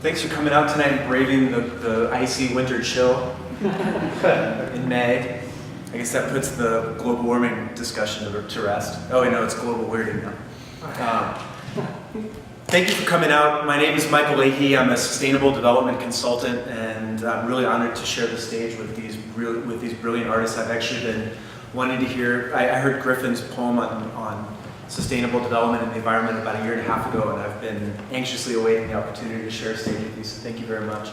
Thanks for coming out tonight and braving the icy winter chill in May. I guess that puts the global warming discussion to rest. Oh, I know it's global weirding now. Thank you for coming out. My name is Michael Leahey. I'm a sustainable development consultant, and I'm really honored to share the stage with these brilliant artists. I've actually been wanting to hear. I heard Griffin's poem on sustainable development and the environment about a year and a half ago, and I've been anxiously awaiting the opportunity to share a stage with you, so thank you very much.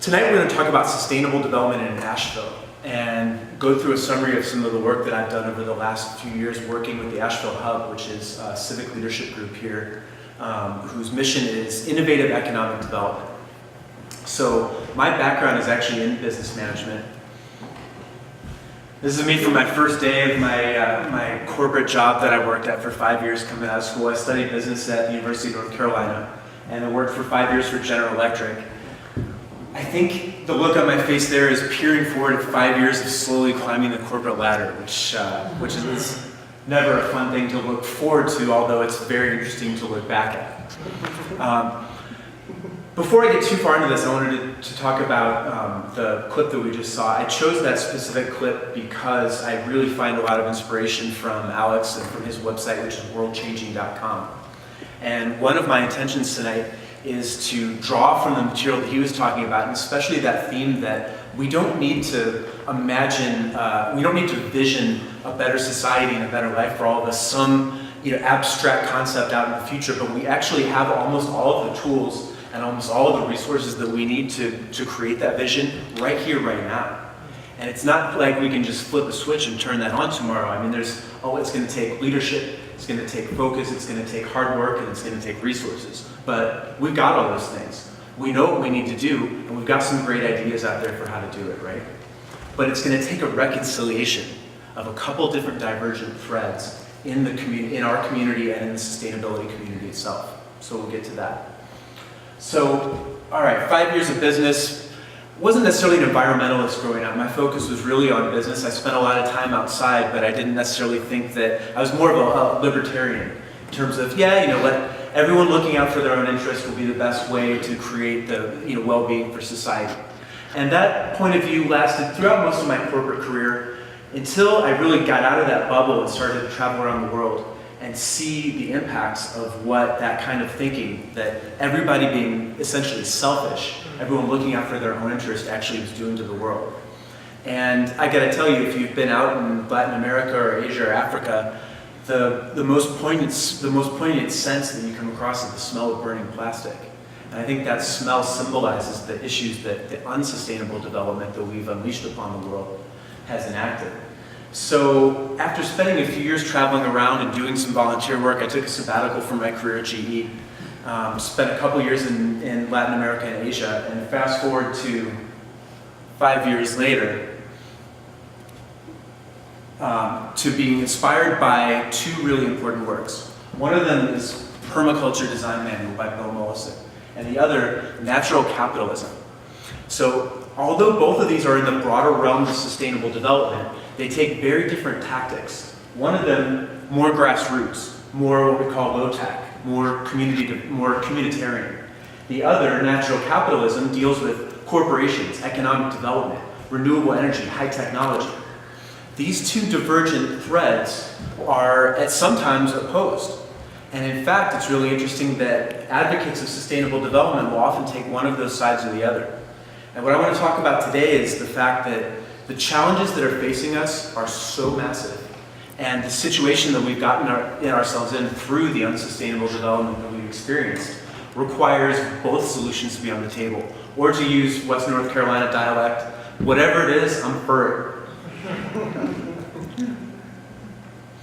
Tonight we're going to talk about sustainable development in Asheville and go through a summary of some of the work that I've done over the last few years working with the Asheville Hub, which is a civic leadership group here, whose mission is innovative economic development. So my background is actually in business management. This is me from my first day of my corporate job that I worked at for 5 years coming out of school. I studied business at the University of North Carolina, and I worked for 5 years for General Electric. I think the look on my face there is peering forward at 5 years of slowly climbing the corporate ladder, which is never a fun thing to look forward to, although it's very interesting to look back at. Before I get too far into this, I wanted to talk about the clip that we just saw. I chose that specific clip because I really find a lot of inspiration from Alex and from his website, which is worldchanging.com. And one of my intentions tonight is to draw from the material that he was talking about, and especially that theme that we don't need to imagine, we don't need to vision a better society and a better life for all of us, some abstract concept out in the future, but we actually have almost all of the tools and almost all of the resources that we need to create that vision right here, right now. And it's not like we can just flip a switch and turn that on tomorrow. I mean, it's going to take leadership, it's going to take focus, it's going to take hard work, and it's going to take resources. But we've got all those things. We know what we need to do, and we've got some great ideas out there for how to do it, right? But it's going to take a reconciliation of a couple different divergent threads in our community and in the sustainability community itself. So we'll get to that. So, all right, 5 years of business. Wasn't necessarily an environmentalist growing up. My focus was really on business. I spent a lot of time outside, but I didn't necessarily think that, I was more of a libertarian in terms of, let everyone looking out for their own interest will be the best way to create the well-being for society. And that point of view lasted throughout most of my corporate career until I really got out of that bubble and started to travel around the world and see the impacts of what that kind of thinking, that everybody being essentially selfish, everyone looking out for their own interest, actually was doing to the world. And I gotta tell you, if you've been out in Latin America or Asia or Africa, the most poignant sense that you come across is the smell of burning plastic. And I think that smell symbolizes the issues that the unsustainable development that we've unleashed upon the world has enacted. So after spending a few years traveling around and doing some volunteer work, I took a sabbatical from my career at GE, spent a couple years in Latin America and Asia, and fast forward to 5 years later, to being inspired by two really important works. One of them is Permaculture Design Manual by Bill Mollison, and the other, Natural Capitalism. So although both of these are in the broader realm of sustainable development, they take very different tactics. One of them, more grassroots, more what we call low-tech, more communitarian. The other, Natural Capitalism, deals with corporations, economic development, renewable energy, high technology. These two divergent threads are at sometimes opposed. And in fact, it's really interesting that advocates of sustainable development will often take one of those sides or the other. And what I want to talk about today is the fact that the challenges that are facing us are so massive, and the situation that we've gotten ourselves in through the unsustainable development that we've experienced requires both solutions to be on the table. Or to use West North Carolina dialect, whatever it is, I'm for it.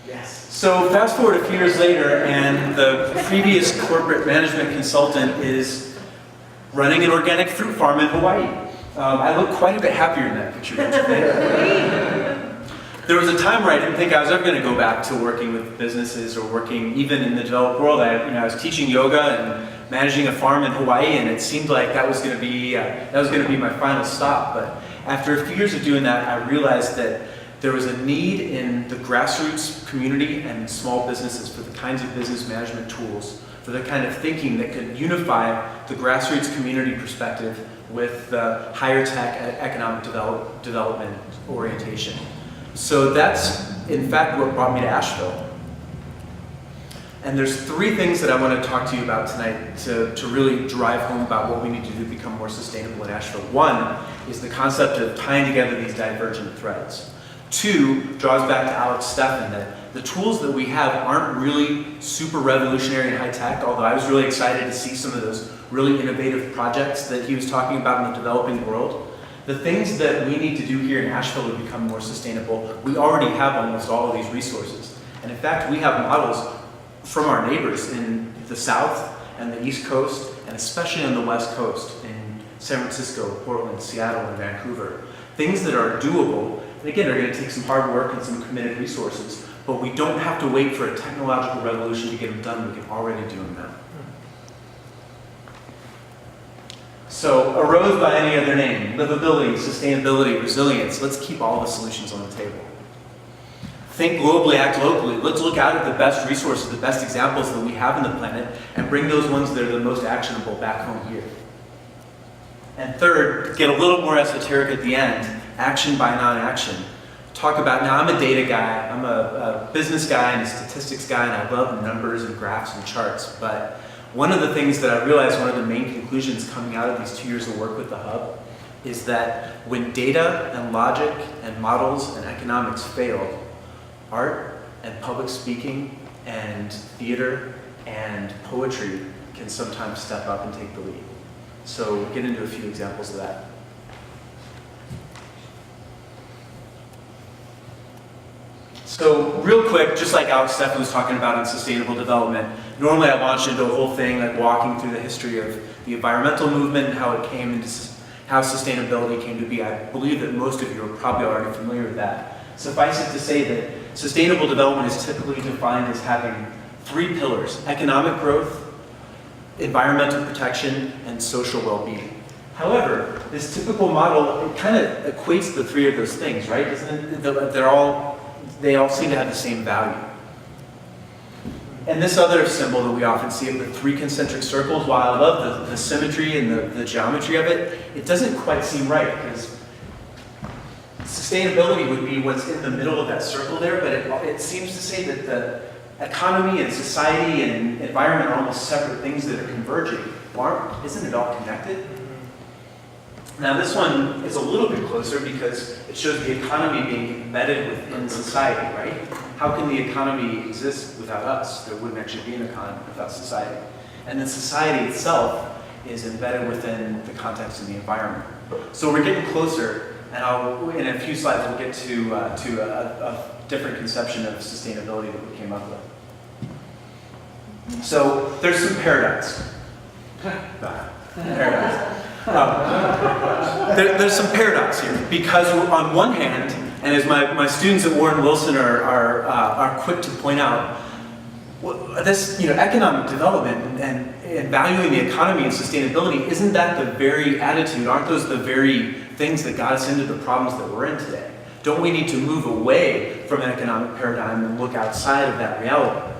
Yes. So fast forward a few years later, and the previous corporate management consultant is running an organic fruit farm in Hawaii. I look quite a bit happier in that picture today. There was a time where I didn't think I was ever going to go back to working with businesses or working even in the developed world. I was teaching yoga and managing a farm in Hawaii, and it seemed like that was going to be my final stop. But after a few years of doing that, I realized that there was a need in the grassroots community and small businesses for the kinds of business management tools for the kind of thinking that could unify the grassroots community perspective with the higher tech economic development orientation. So that's, in fact, what brought me to Asheville. And there's three things that I want to talk to you about tonight to really drive home about what we need to do to become more sustainable in Asheville. One is the concept of tying together these divergent threads. Two draws back to Alex Steffen, that the tools that we have aren't really super revolutionary and high tech, although I was really excited to see some of those really innovative projects that he was talking about in the developing world. The things that we need to do here in Asheville to become more sustainable, we already have almost all of these resources. And in fact, we have models from our neighbors in the South and the East Coast, and especially on the West Coast in San Francisco, Portland, Seattle, and Vancouver. Things that are doable, and again, are going to take some hard work and some committed resources, but we don't have to wait for a technological revolution to get them done. We can already do them now. So, arose by any other name, livability, sustainability, resilience. Let's keep all the solutions on the table. Think globally, act locally. Let's look out at the best resources, the best examples that we have on the planet, and bring those ones that are the most actionable back home here. And third, get a little more esoteric at the end, action by non-action. Talk about, now I'm a data guy, I'm a business guy and a statistics guy, and I love numbers and graphs and charts, but one of the things that I realized, one of the main conclusions coming out of these 2 years of work with the Hub, is that when data and logic and models and economics fail, art and public speaking and theater and poetry can sometimes step up and take the lead. So we'll get into a few examples of that. So real quick, just like Alex Steffen was talking about in sustainable development, normally I launch into a whole thing like walking through the history of the environmental movement and how it came into, how sustainability came to be. I believe that most of you are probably already familiar with that. Suffice it to say that sustainable development is typically defined as having three pillars: economic growth, environmental protection, and social well-being. However, this typical model, it kind of equates the three of those things, right? They all seem to have the same value. And this other symbol that we often see of the three concentric circles, while I love the symmetry and the geometry of it, it doesn't quite seem right, because sustainability would be what's in the middle of that circle there, but it seems to say that the economy and society and environment are almost separate things that are converging. Isn't it all connected? Now this one is a little bit closer because it shows the economy being embedded within society, right? How can the economy exist without us? There wouldn't actually be an economy without society. And then society itself is embedded within the context of the environment. So we're getting closer, and in a few slides we'll get to a different conception of sustainability that we came up with. So there's some paradox. There's some paradox here, because on one hand, and as my students at Warren Wilson are quick to point out, this economic development and valuing the economy and sustainability, isn't that the very attitude? Aren't those the very things that got us into the problems that we're in today? Don't we need to move away from an economic paradigm and look outside of that reality?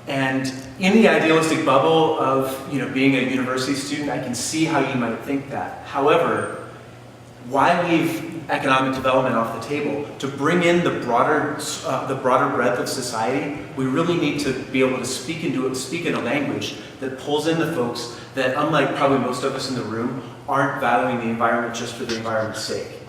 And in the idealistic bubble of being a university student, I can see how you might think that. However, why leave economic development off the table? To bring in the broader breadth of society, we really need to be able to speak in a language that pulls in the folks that, unlike probably most of us in the room, aren't valuing the environment just for the environment's sake.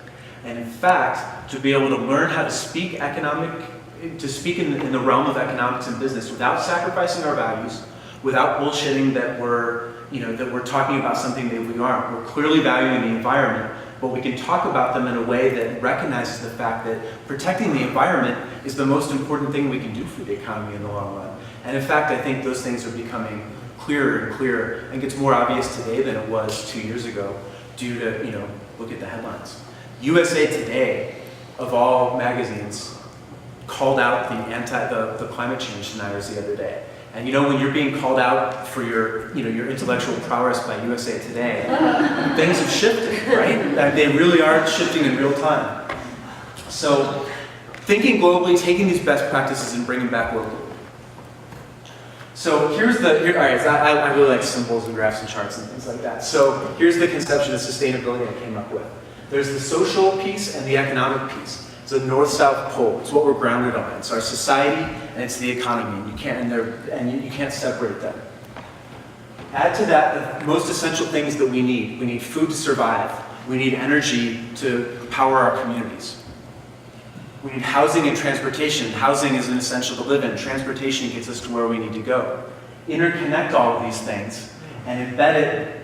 And in fact, to be able to learn how to speak in the realm of economics and business without sacrificing our values, without bullshitting that we're talking about something that we aren't. We're clearly valuing the environment, but we can talk about them in a way that recognizes the fact that protecting the environment is the most important thing we can do for the economy in the long run. And in fact, I think those things are becoming clearer and clearer, and gets more obvious today than it was 2 years ago, due to, look at the headlines. USA Today, of all magazines, called out the climate change deniers the other day. And when you're being called out for your intellectual prowess by USA Today, things have shifted, right? They really are shifting in real time. So, thinking globally, taking these best practices and bringing back locally. So all right, so I really like symbols and graphs and charts and things like that. So here's the conception of sustainability I came up with. There's the social piece and the economic piece. It's a north-south pole. It's what we're grounded on. It's our society and it's the economy. And you can't separate them. Add to that the most essential things that we need. We need food to survive. We need energy to power our communities. We need housing and transportation. Housing is an essential to live in. Transportation gets us to where we need to go. Interconnect all of these things and embed it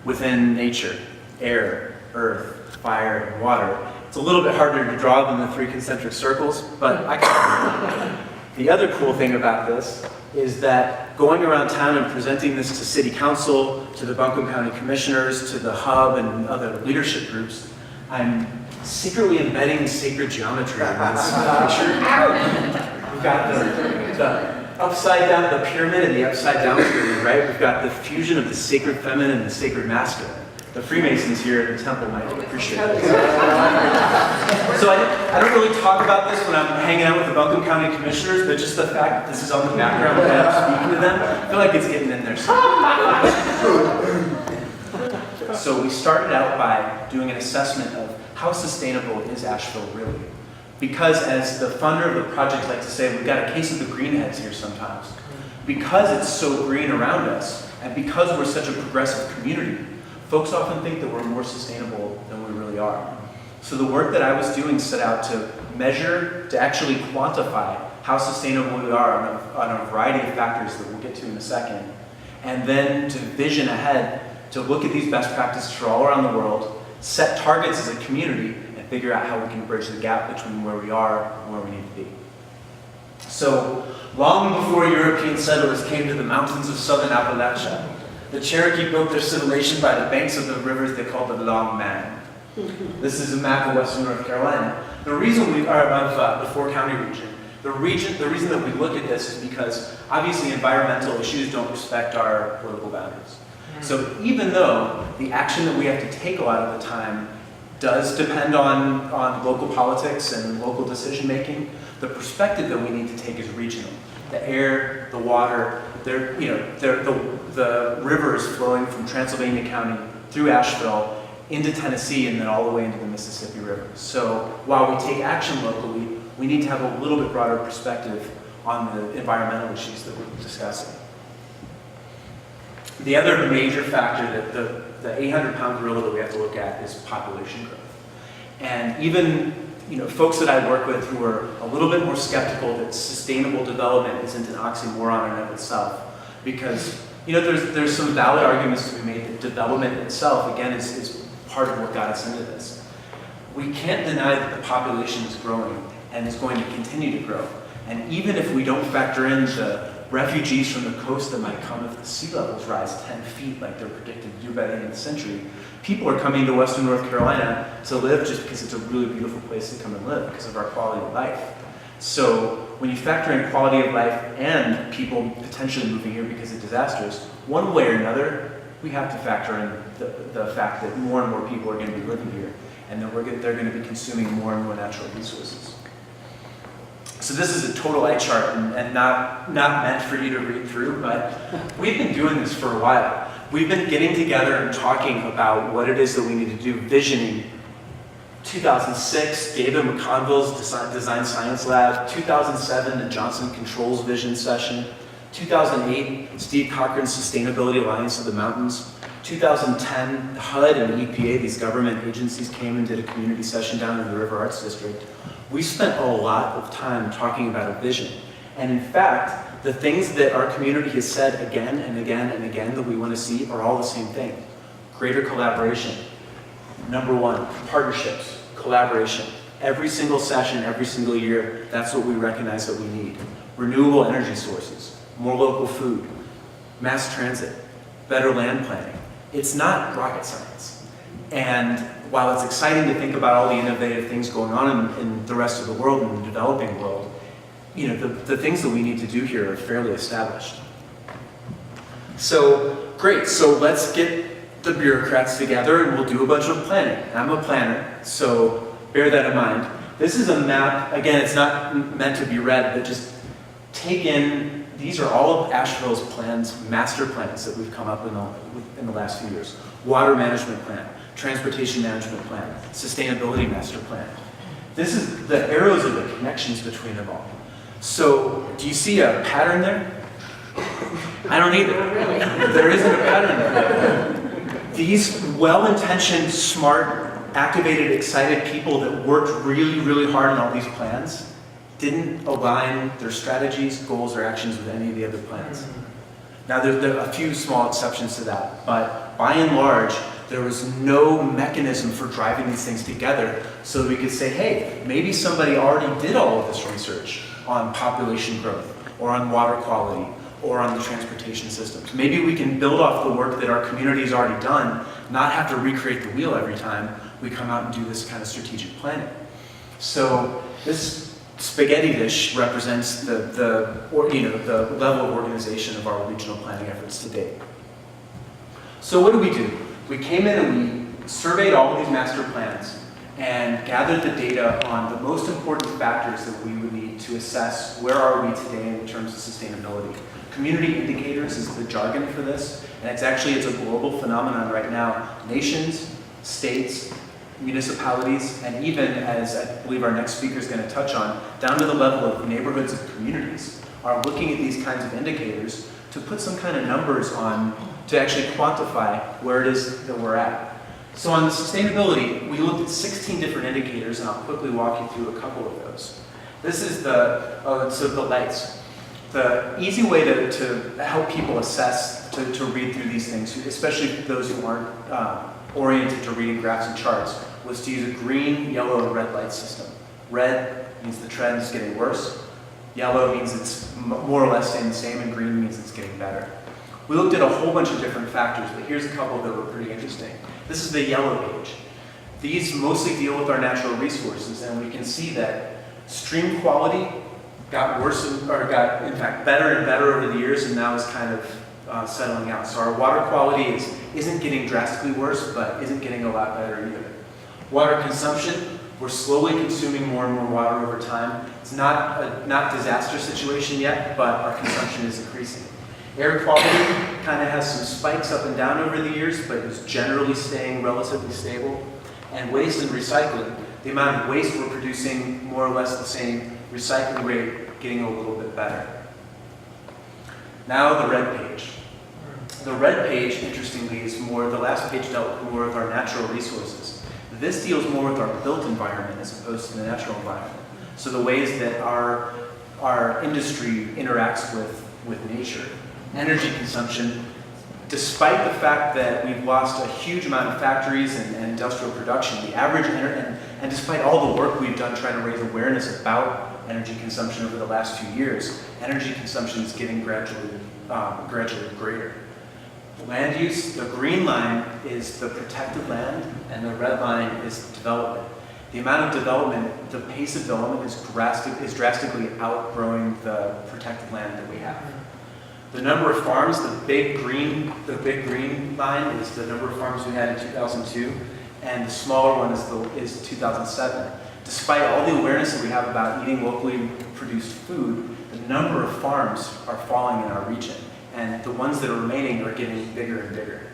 within nature, air, earth, fire, and water. It's a little bit harder to draw than the 3 concentric circles, but I can. The other cool thing about this is that going around town and presenting this to City Council, to the Buncombe County Commissioners, to the Hub and other leadership groups, I'm secretly embedding sacred geometry in this picture. We've got the upside down, the pyramid and the upside down pyramid, right? We've got the fusion of the sacred feminine and the sacred masculine. The Freemasons here at the temple might appreciate it. So I don't really talk about this when I'm hanging out with the Buncombe County Commissioners, but just the fact that this is on the background when I'm speaking to them, I feel like it's getting in there somewhere. So we started out by doing an assessment of how sustainable is Asheville really? Because as the funder of the project likes to say, we've got a case of the greenheads here sometimes. Because it's so green around us, and because we're such a progressive community, folks often think that we're more sustainable than we really are. So the work that I was doing set out to measure, to actually quantify how sustainable we are on a variety of factors that we'll get to in a second, and then to vision ahead, to look at these best practices for all around the world, set targets as a community, and figure out how we can bridge the gap between where we are and where we need to be. So, long before European settlers came to the mountains of southern Appalachia, the Cherokee built their civilization by the banks of the rivers they called the Long Man. This is a map of western North Carolina. The reason we are of the 4-county region. The reason that we look at this is because obviously environmental issues don't respect our political boundaries. So even though the action that we have to take a lot of the time does depend on local politics and local decision making, the perspective that we need to take is regional. The air, the water, the rivers flowing from Transylvania County through Asheville into Tennessee and then all the way into the Mississippi River. So while we take action locally, we need to have a little bit broader perspective on the environmental issues that we're discussing. The other major factor that the 800-pound gorilla that we have to look at is population growth. And even folks that I work with who are a little bit more skeptical that sustainable development isn't an oxymoron in and of itself, because there's some valid arguments to be made that development itself, again, is part of what got us into this. We can't deny that the population is growing and is going to continue to grow. And even if we don't factor in the refugees from the coast that might come if the sea levels rise 10 feet like they're predicted to do by the end of the century, people are coming to Western North Carolina to live just because it's a really beautiful place to come and live because of our quality of life. So when you factor in quality of life and people potentially moving here because of disasters, one way or another, we have to factor in the fact that more and more people are going to be living here and that they're going to be consuming more and more natural resources. So this is a total eye chart and not meant for you to read through, but we've been doing this for a while. We've been getting together and talking about what it is that we need to do, visioning. 2006, David McConville's Design Science Lab. 2007, the Johnson Controls Vision Session. 2008, Steve Cochran's Sustainability Alliance of the Mountains. 2010, HUD and the EPA, these government agencies, came and did a community session down in the River Arts District. We spent a lot of time talking about a vision. And in fact, the things that our community has said again and again and again that we want to see are all the same thing. Greater collaboration. Number one, partnerships, collaboration. Every single session, every single year, that's what we recognize that we need. Renewable energy sources, more local food, mass transit, better land planning. It's not rocket science. And while it's exciting to think about all the innovative things going on in the rest of the world, in the developing world, the things that we need to do here are fairly established. So, great, so let's get the bureaucrats together and we'll do a bunch of planning. I'm a planner, so bear that in mind. This is a map, again, it's not meant to be read, but just take in these are all of Asheville's plans, master plans that we've come up in the last few years. Water management plan, transportation management plan, sustainability master plan. This is, the arrows are the connections between them all. So, do you see a pattern there? I don't either. Really? There isn't a pattern there. These well-intentioned, smart, activated, excited people that worked really, really hard on all these plans didn't align their strategies, goals, or actions with any of the other plans. Now, there are a few small exceptions to that, but by and large, there was no mechanism for driving these things together so that we could say, hey, maybe somebody already did all of this research on population growth, or on water quality, or on the transportation systems. Maybe we can build off the work that our community has already done, not have to recreate the wheel every time we come out and do this kind of strategic planning. So this spaghetti dish represents the level of organization of our regional planning efforts to date. So what do? We came in and we surveyed all of these master plans and gathered the data on the most important factors that we would need to assess where are we today in terms of sustainability. Community indicators is the jargon for this, and it's a global phenomenon right now. Nations, states, municipalities, and even, as I believe our next speaker is going to touch on, down to the level of neighborhoods and communities, are looking at these kinds of indicators to put some kind of numbers on, to actually quantify where it is that we're at. So on the sustainability, we looked at 16 different indicators, and I'll quickly walk you through a couple of those. This is the lights. The easy way to help people assess, to read through these things, especially those who aren't oriented to reading graphs and charts, was to use a green, yellow, and red light system. Red means the trend is getting worse. Yellow means it's more or less staying the same, and green means it's getting better. We looked at a whole bunch of different factors, but here's a couple that were pretty interesting. This is the yellow gauge. These mostly deal with our natural resources, and we can see that stream quality got worse, or got, in fact, better and better over the years, and now is kind of settling out. So our water quality isn't getting drastically worse, but isn't getting a lot better either. Water consumption, we're slowly consuming more and more water over time. It's not a disaster situation yet, but our consumption is increasing. Air quality kind of has some spikes up and down over the years, but is generally staying relatively stable. And waste and recycling, the amount of waste we're producing more or less the same, recycling rate getting a little bit better. Now the red page. The red page, interestingly, is more, the last page dealt more with our natural resources. This deals more with our built environment as opposed to the natural environment. So the ways that our industry interacts with nature. Energy consumption, despite the fact that we've lost a huge amount of factories and industrial production, the average, and despite all the work we've done trying to raise awareness about energy consumption over the last few years, energy consumption is getting gradually greater. Land use, the green line is the protected land, and the red line is development. The amount of development, the pace of development is drastically outgrowing the protected land that we have. The number of farms, the big green line is the number of farms we had in 2002, and the smaller one is 2007. Despite all the awareness that we have about eating locally produced food, the number of farms are falling in our region, and the ones that are remaining are getting bigger and bigger.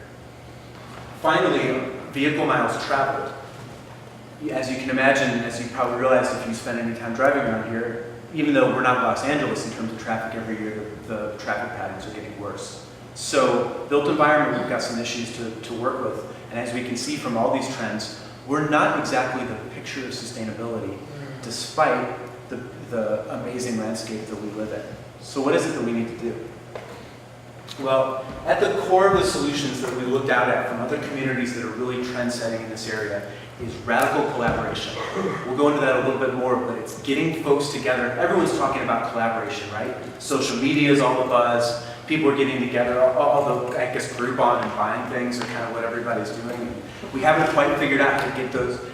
Finally, vehicle miles traveled. As you can imagine, as you probably realized if you spend any time driving around here, even though we're not Los Angeles in terms of traffic every year, the traffic patterns are getting worse. So built environment, we've got some issues to work with. And as we can see from all these trends, we're not exactly the picture of sustainability, despite the amazing landscape that we live in. So what is it that we need to do? Well, at the core of the solutions that we looked out at from other communities that are really trend-setting in this area is radical collaboration. We'll go into that a little bit more, but it's getting folks together. Everyone's talking about collaboration, right? Social media is all the buzz. People are getting together, all the, I guess, Groupon and buying things are kind of what everybody's doing. We haven't quite figured out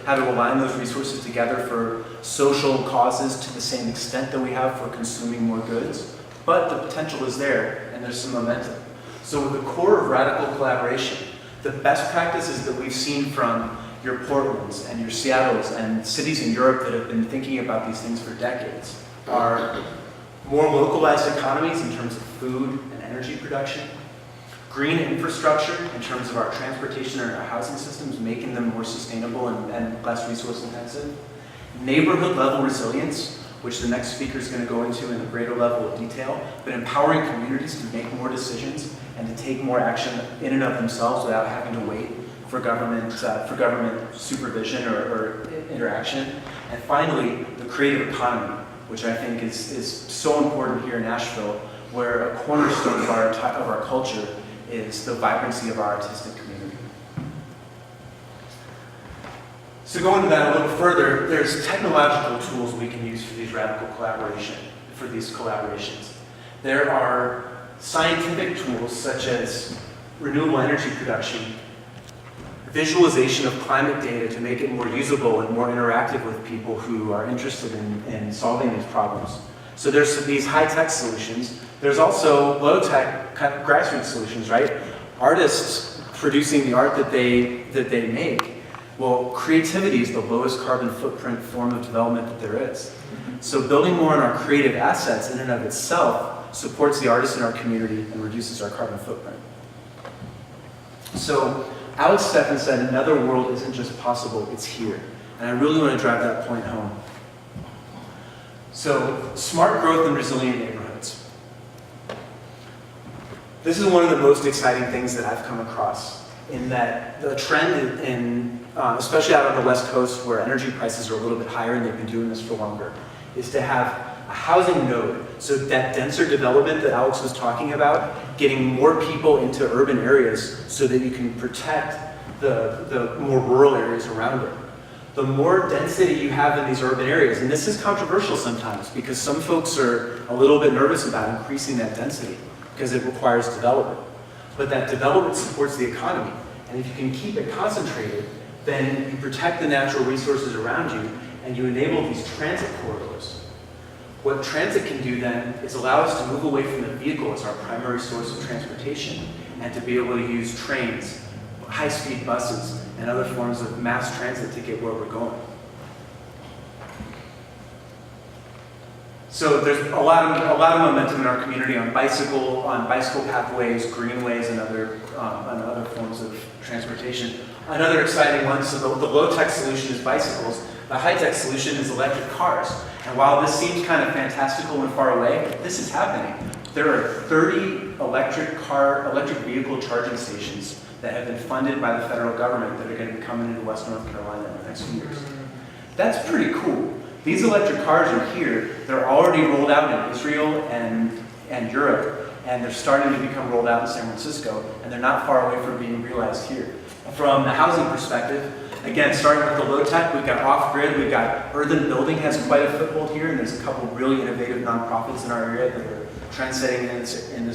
how to align those resources together for social causes to the same extent that we have for consuming more goods. But the potential is there, and there's some momentum. So with the core of radical collaboration, the best practices that we've seen from your Portlands and your Seattles and cities in Europe that have been thinking about these things for decades are more localized economies in terms of food and energy production, green infrastructure in terms of our transportation and our housing systems, making them more sustainable and less resource intensive, neighborhood level resilience, which the next speaker is going to go into in a greater level of detail, but empowering communities to make more decisions and to take more action in and of themselves without having to wait for government supervision or interaction. And finally, the creative economy, which I think is so important here in Nashville, where a cornerstone of our culture is the vibrancy of our artistic community. So going into that a little further, there's technological tools we can use for these collaborations. There are scientific tools such as renewable energy production, visualization of climate data to make it more usable and more interactive with people who are interested in solving these problems. So there's these high-tech solutions. There's also low-tech kind of grassroots solutions, right? Artists producing the art that they make. Well, creativity is the lowest carbon footprint form of development that there is. So building more on our creative assets in and of itself supports the artists in our community and reduces our carbon footprint. So Alex Steffen said, another world isn't just possible, it's here. And I really want to drive that point home. So, smart growth and resilient neighborhoods. This is one of the most exciting things that I've come across, in that the trend especially out on the West Coast where energy prices are a little bit higher and they've been doing this for longer, is to have a housing node. So that denser development that Alex was talking about, getting more people into urban areas so that you can protect the more rural areas around it. The more density you have in these urban areas, and this is controversial sometimes because some folks are a little bit nervous about increasing that density because it requires development. But that development supports the economy. And if you can keep it concentrated, then you protect the natural resources around you and you enable these transit corridors. What transit can do then is allow us to move away from the vehicle as our primary source of transportation and to be able to use trains, high-speed buses, and other forms of mass transit to get where we're going. So there's a lot of momentum in our community on bicycle pathways, greenways, and other forms of transportation. Another exciting one, so the low-tech solution is bicycles. The high-tech solution is electric cars. And while this seems kind of fantastical and far away, this is happening. There are 30 electric vehicle charging stations that have been funded by the federal government that are going to be coming into West North Carolina in the next few years. That's pretty cool. These electric cars are here. They're already rolled out in Israel and Europe, and they're starting to become rolled out in San Francisco, and they're not far away from being realized here. From the housing perspective, again, starting with the low tech, we've got off-grid, we've got urban building has quite a foothold here, and there's a couple really innovative nonprofits in our area that are trendsetting in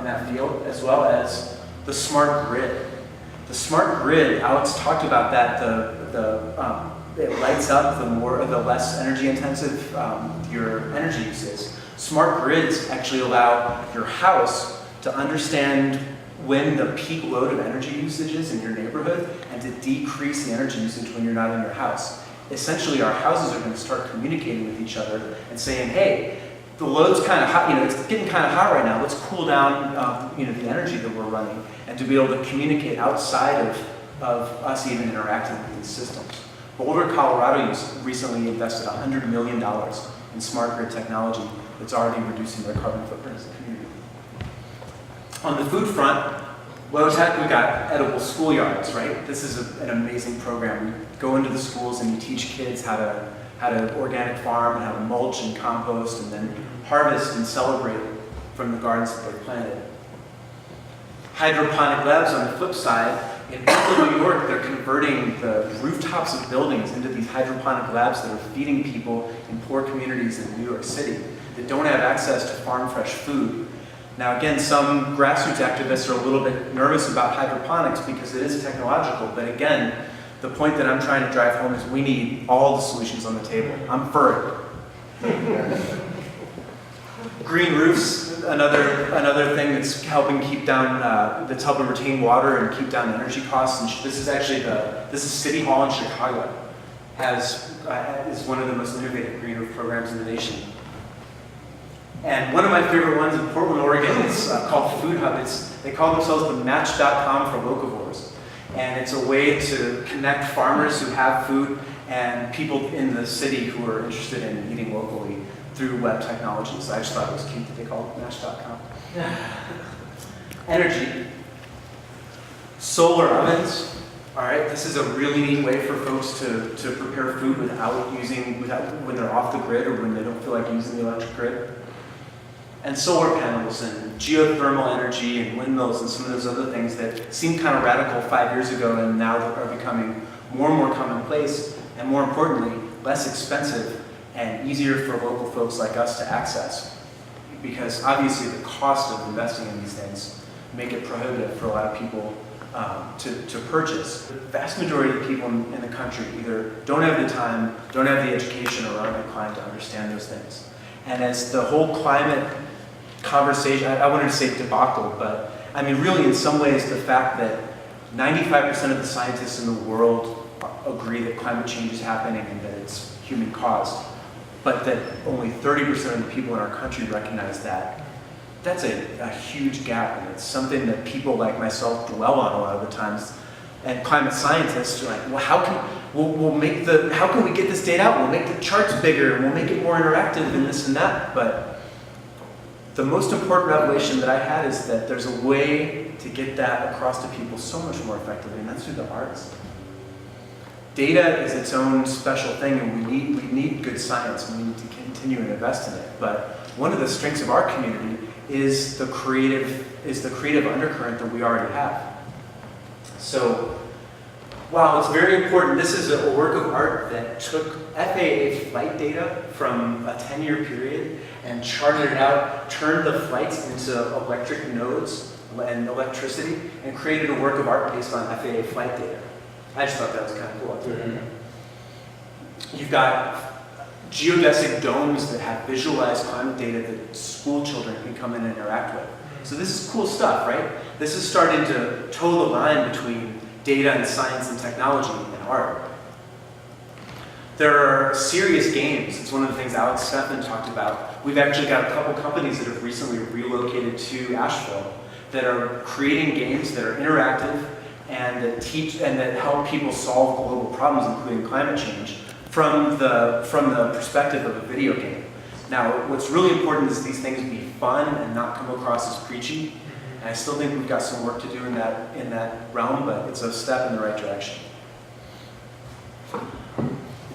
that field, as well as the smart grid. The smart grid, Alex talked about that. It lights up the less energy intensive your energy use is. Smart grids actually allow your house to understand when the peak load of energy usage is in your neighborhood and to decrease the energy usage when you're not in your house. Essentially, our houses are going to start communicating with each other and saying, hey, the load's kind of hot, it's getting kind of hot right now, let's cool down the energy that we're running, and to be able to communicate outside of us even interacting with these systems. Boulder, Colorado recently invested $100 million in smart grid technology that's already reducing their carbon footprint as a community. On the food front, low tech, we got edible schoolyards, right? This is an amazing program. We go into the schools and you teach kids how to organic farm and how to mulch and compost and then harvest and celebrate from the gardens that they planted. Hydroponic labs on the flip side, in Brooklyn, New York, they're converting the rooftops of buildings into these hydroponic labs that are feeding people in poor communities in New York City that don't have access to farm fresh food. Now again, some grassroots activists are a little bit nervous about hydroponics because it is technological, but again, the point that I'm trying to drive home is we need all the solutions on the table. I'm for it. Green roofs, another thing that's helping keep down, that's helping retain water and keep down energy costs. And this is actually this is City Hall in Chicago, is one of the most innovative green roof programs in the nation. And one of my favorite ones in Portland, Oregon is called Food Hub. They call themselves the Match.com for locavores. And it's a way to connect farmers who have food and people in the city who are interested in eating locally through web technologies. I just thought it was cute that they called it Match.com. Energy. Solar ovens. All right, this is a really neat way for folks to prepare food when they're off the grid or when they don't feel like using the electric grid. And solar panels and geothermal energy and windmills and some of those other things that seemed kind of radical 5 years ago and now are becoming more and more commonplace and, more importantly, less expensive and easier for local folks like us to access. Because obviously the cost of investing in these things make it prohibitive for a lot of people to purchase. The vast majority of people in the country either don't have the time, don't have the education, or aren't inclined to understand those things. And as the whole climate conversation, I wanted to say debacle, but I mean really in some ways the fact that 95% of the scientists in the world agree that climate change is happening and that it's human caused, but that only 30% of the people in our country recognize that. That's a huge gap, and it's something that people like myself dwell on a lot of the times. And climate scientists are like, well, how can we get this data out? We'll make the charts bigger, and we'll make it more interactive, and this and that. But the most important revelation that I had is that there's a way to get that across to people so much more effectively, and that's through the arts. Data is its own special thing, and we need good science, and we need to continue to invest in it. But one of the strengths of our community is the creative undercurrent that we already have. So, while it's very important, this is a work of art that took FAA flight data from a 10-year period and charted it out, turned the flights into electric nodes and electricity, and created a work of art based on FAA flight data. I just thought that was kind of cool. Mm-hmm. You've got geodesic domes that have visualized climate data that school children can come in and interact with. So this is cool stuff, right? This is starting to toe the line between data and science and technology and art. There are serious games. It's one of the things Alex Stefan talked about. We've actually got a couple companies that have recently relocated to Asheville that are creating games that are interactive and that teach and that help people solve global problems, including climate change, from the perspective of a video game. Now, what's really important is these things be fun and not come across as preachy. And I still think we've got some work to do in that realm, but it's a step in the right direction.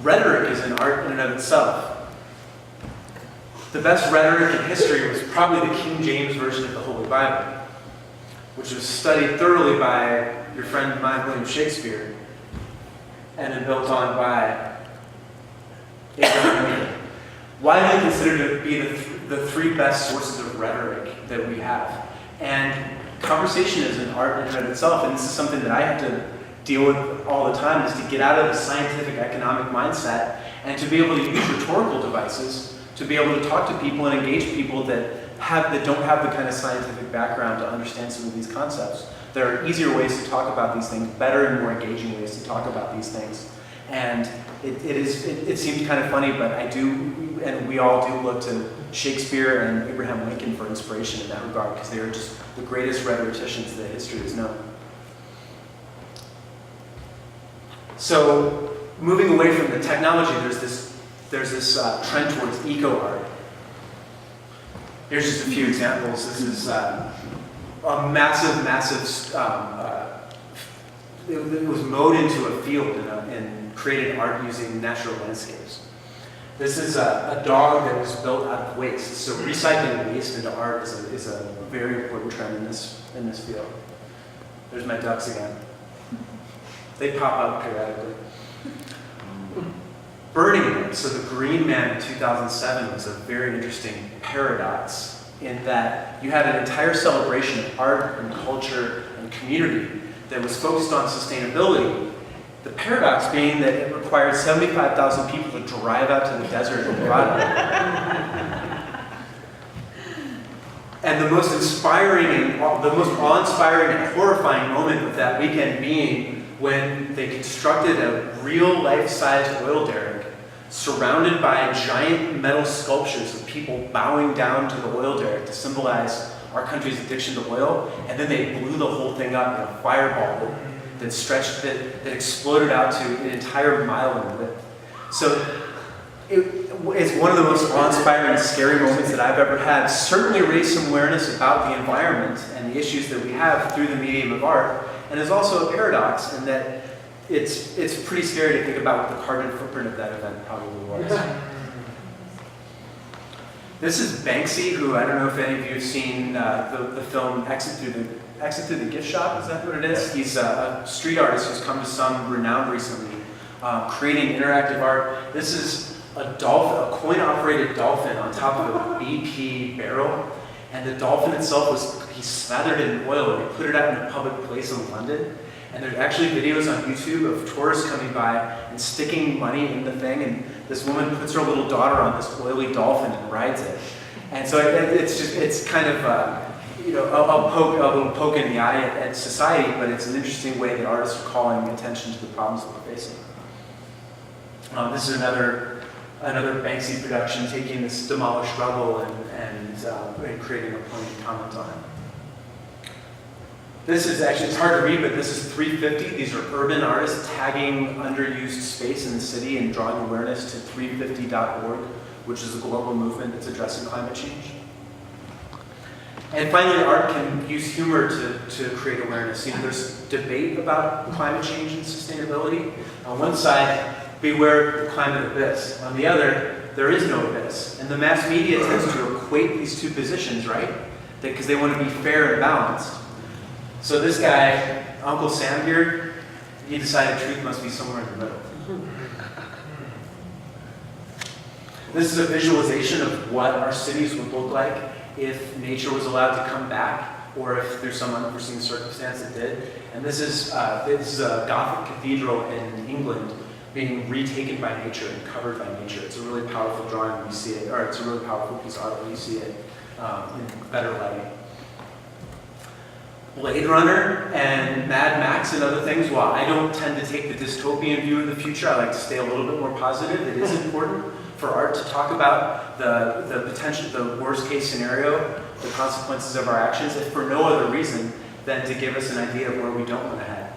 Rhetoric is an art in and of itself. The best rhetoric in history was probably the King James Version of the Holy Bible, which was studied thoroughly by your friend of mine, William Shakespeare, and then built on by Abraham Lincoln. Widely considered to be the three best sources of rhetoric that we have. And conversation is an art in and of itself, and this is something that I have to deal with all the time, is to get out of the scientific economic mindset and to be able to use rhetorical devices to be able to talk to people and engage people that don't have the kind of scientific background to understand some of these concepts. There are easier ways to talk about these things, better and more engaging ways to talk about these things. And it seems kind of funny, but I do, and we all do look to Shakespeare and Abraham Lincoln for inspiration in that regard, because they are just the greatest rhetoricians that history has known. So, moving away from the technology, there's this trend towards eco-art. Here's just a few examples. This is a massive, it was mowed into a field and created art using natural landscapes. This is a dog that was built out of waste. So recycling waste into art is a very important trend in this field. There's my ducks again. They pop up periodically. Burning Man. So the Green Man in 2007 was a very interesting paradox in that you had an entire celebration of art and culture and community that was focused on sustainability. The paradox being that it required 75,000 people to drive out to the desert in Nevada. And the most inspiring and the most awe-inspiring and horrifying moment of that weekend being when they constructed a real life-sized oil derrick surrounded by giant metal sculptures of people bowing down to the oil derrick to symbolize our country's addiction to oil, and then they blew the whole thing up in a fireball that stretched, that exploded out to an entire mile in width. So it's one of the most awe-inspiring and scary moments that I've ever had. Certainly raised some awareness about the environment and the issues that we have through the medium of art, and is also a paradox in that it's pretty scary to think about what the carbon footprint of that event probably was. This is Banksy, who I don't know if any of you have seen the film Exit Through the Gift Shop, is that what it is? He's a street artist who's come to some renown recently, creating interactive art. This is a dolphin, a coin-operated dolphin on top of a BP barrel, and the dolphin itself he slathered it in oil and he put it out in a public place in London. And there's actually videos on YouTube of tourists coming by and sticking money in the thing, and this woman puts her little daughter on this oily dolphin and rides it. And so it's kind of a little poke in the eye at society, but it's an interesting way that artists are calling attention to the problems that we're facing. This is another Banksy production, taking this demolished rubble and creating a poignant comment on it. This is actually, it's hard to read, but this is 350. These are urban artists tagging underused space in the city and drawing awareness to 350.org, which is a global movement that's addressing climate change. And finally, art can use humor to create awareness. There's debate about climate change and sustainability. On one side, beware the climate abyss. On the other, there is no abyss. And the mass media tends to equate these two positions, right? Because they want to be fair and balanced. So this guy, Uncle Sam here, he decided truth must be somewhere in the middle. This is a visualization of what our cities would look like if nature was allowed to come back, or if there's some unforeseen circumstance that did. And this is a Gothic cathedral in England being retaken by nature and covered by nature. It's a really powerful drawing when you see it, or it's a really powerful piece of art when you see it in better lighting. Blade Runner and Mad Max and other things, while I don't tend to take the dystopian view of the future, I like to stay a little bit more positive. It is important for art to talk about the potential, the worst case scenario, the consequences of our actions, if for no other reason than to give us an idea of where we don't want to head.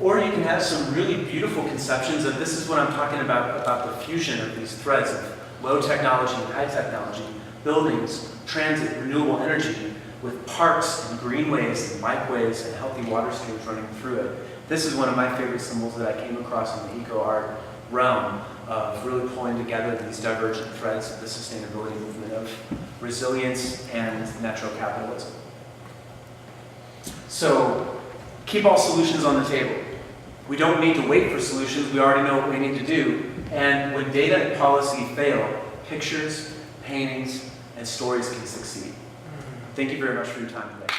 Or you can have some really beautiful conceptions of, this is what I'm talking about the fusion of these threads of low technology and high technology, buildings, transit, renewable energy, with parks and greenways and bikeways and healthy water streams running through it. This is one of my favorite symbols that I came across in the eco-art realm of really pulling together these divergent threads of the sustainability movement of resilience and natural capitalism. So keep all solutions on the table. We don't need to wait for solutions, we already know what we need to do. And when data and policy fail, pictures, paintings, and stories can succeed. Thank you very much for your time today.